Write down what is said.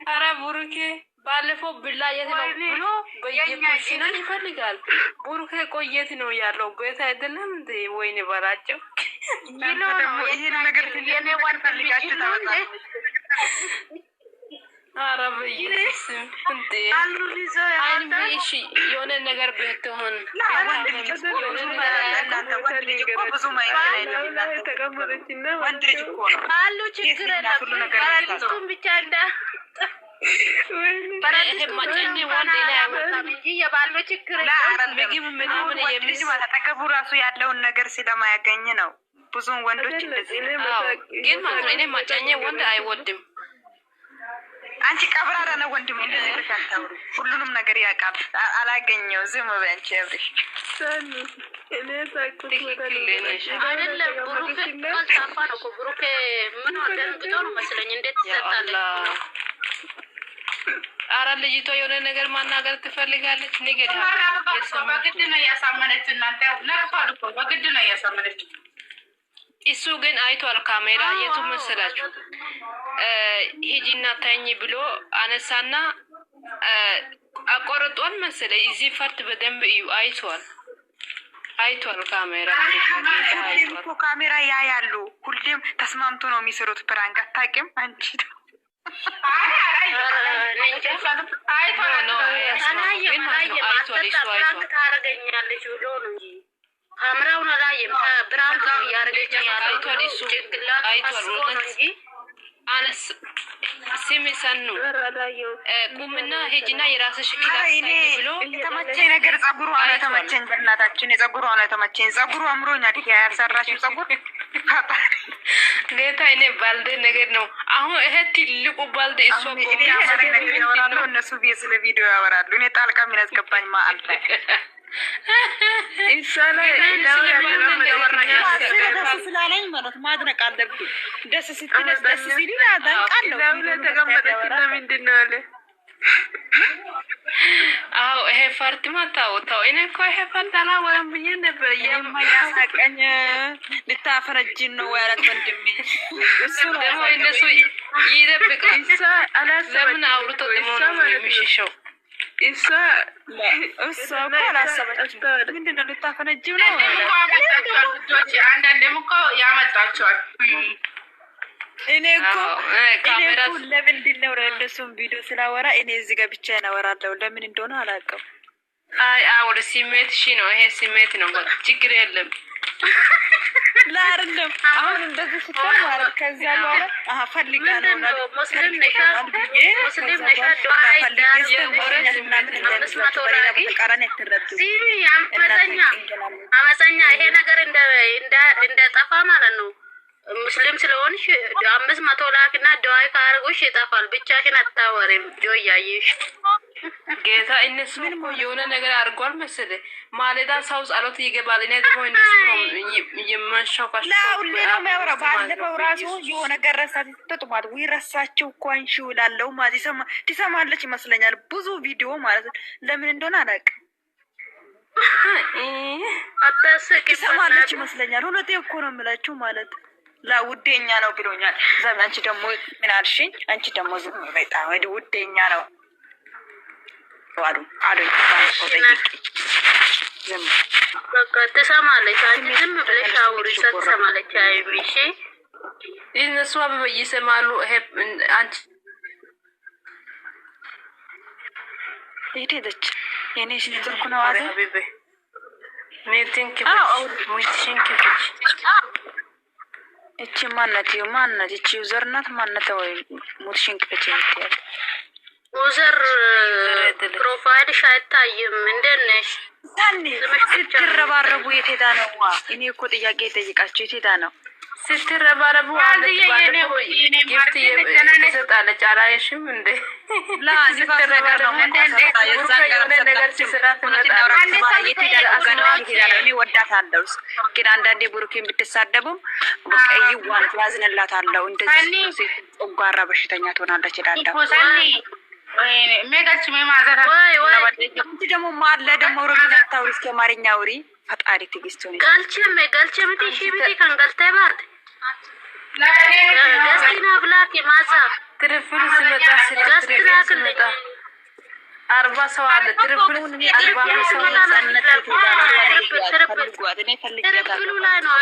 አረ ቡሩኬ ባለፈው ብላ የት ነው ብሎ በየኩሽናን ይፈልጋል። ቡሩኬ ቆየት ነው ያለው ቤት አይደለም እንዴ? ወይኔ በላቸው ይሄን ነገር የኔ ዋን ፈልጋችሁ ታወጣ። አረ በየስ እንዴ እሺ የሆነ ነገር ብትሆን ብዙ ወንድ ልጅ እኮ ነው አሉ ችግር የለም ብቻ እንዳ አጠገቡ ራሱ ያለውን ነገር ስለማያገኝ ነው። ብዙም ወንዶች እንደዚህ ግን ማለት እኔ ማጫኘ ወንድ አይወድም። አንቺ ቀብራራ ነው ወንድም እንደዚህ ልክ አታውሪ። ሁሉንም ነገር ያውቃል። አላገኘው ዝም በንቺ ያብሪሽ እኔ ታኩት አይደለም ብሩክ ካልታፋ ነው ብሩክ ምን ወደን ብቶ ነው መስለኝ እንዴት ይሰጣል። አረ ልጅቷ የሆነ ነገር ማናገር ትፈልጋለች። ንገሪ በግድ ነው ያሳመነች። እናንተ ለቅቷል እኮ በግድ ነው ያሳመነች። እሱ ግን አይቷል ካሜራ የቱ መሰላችሁ? ሂጂና ተኝ ብሎ አነሳና አቆርጧል መሰለኝ። እዚህ ፈርት በደንብ እዩ። አይቷል ካሜራ እኮ ካሜራ ያያሉ። ሁሌም ተስማምቶ ነው የሚሰሩት። ፕራንክ አታውቂም አንቺ ታረገኛለች ብሎ ነው እንጂ ካሜራውን አላየም። ብርሃን ያረገች ያለው እንጂ አነስ ሲሚሰኑ ቁምና ሂጂና የራስሽ ክላስ ብሎ የተመቸኝ ነገር ጸጉሯ ነው የተመቸኝ። በእናታችን የጸጉሯ ነው የተመቸኝ። ጸጉሩ አምሮኛል። ያሰራሽው ጸጉር ጌታ እኔ ባልደ ነገር ነው። አሁን ይሄ ትልቁ ባልደ እሱ ያወራሉ። እነሱ ስለ ቪዲዮ ያወራሉ። እኔ ጣልቃ ምን ያስገባኝ ማለት ስላለኝ ማለት ማድነቅ አለብኝ። ደስ ስትለስ ደስ ሲል ያደንቃለሁ። ምንድን ነው አለ? አዎ ይሄ ፈርት ማታወጣው እኔ እኮ ይሄ ፈርት አላወራም ብዬ ነበር። የማያሳቀኝ ልታፈረጅን ነው ያላት ወንድሜ። እሱ ደግሞ እነሱ ይደብቃል። ለምን አውርቶ ደግሞ ነው የሚሸሸው? እሷ እኮ አላሰበችም። ምንድን ነው ልታፈነጅም ነው? አንዳንዴም እኮ ያመጣቸዋል። እኔ እኮ ለምንድን ነው እንደሱም ቪዲዮ ስላወራ እኔ እዚህ ጋር ብቻዬን አወራለሁ። ለምን እንደሆነ አላውቅም። አይ አውር ስሜት ሺ ነው ይሄ ስሜት ነው። ችግር የለም ላርለም አሁን እንደዚህ ስትል ማለት ከዛ በኋላ ፈልጋ ነው ሙስሊም ነሻ አመፀኛ ይሄ ነገር እንደጠፋ ማለት ነው። ሙስሊም ስለሆንሽ 500 ላክና ደዋይ ካርጎሽ ይጠፋል። ብቻሽን አታወሪም። ጆያይሽ ጌታ እነሱ እኮ የሆነ ነገር አድርጓል መሰለኝ። ማለዳ ሰው ጸሎት ይገባል። እኔ ደግሞ እነሱ ነው የማሻውቃሽ ሁሌ ነው የሚያወራው። ባለፈው ራሱ የሆነ ነገር ረሳት ተጥሟል ወይ ረሳቸው እኮ አንሺ እላለሁ ማለት ትሰማለች ይመስለኛል። ብዙ ቪዲዮ ማለት ለምን እንደሆነ አላውቅም። ትሰማለች ይመስለኛል። እውነቴ እኮ ነው የምላችሁ ማለት ለውዴኛ ነው ብሎኛል። አንቺ ደግሞ ምን አልሽኝ? አንቺ ደግሞ ዝም በይጣ ውዴኛ ነው አሉ በቃ ትሰማለች። አንቺ ዝም ብለሽ አውሪ። ትሰማለች። አይሚሽ እነሱ አበበ ይሰማሉ። ይሄ አንቺ ሄደች የኔ ሽንኩርት ነው አዘ ሜንቲንክ እቺ ማነት እቺ ዩዘር ናት። ማነት ወይ ሙትሽንክ እቺ ይታያል። ዩዘር ፕሮፋይልሽ አይታይም። እንደት ነሽ? ስትረባረቡ የት ሄዳ ነው? እኔ እኮ ጥያቄ ጠይቃችሁ የት ሄዳ ነው? ስትረባረቡ ጊፍት ይሰጣለች። አላየሽም እንዴ? እኔ ወዳታለሁ፣ ግን አንዳንዴ ብሩኬን ብትሳደቡም ይዋን ትዋዝንላታለሁ። እንደዚህ ጨጓራ በሽተኛ ትሆናለች እላለሁ። ደግሞ ማለ ደግሞ ሮቢናታ ውሪ እስከ አማርኛ ውሪ ፈጣሪ ትግስት ሆነ ገልቸም ቲሺ ቢቲ ከንገልተ ባድ ገስቲና ብላክ ማዛ ትርፍል ሲመጣ ላክልኝ 40 ሰው አለ ትርፍሉን 40 ሰው ነፃነት ይላል። ትርፍሉ ላይ ነው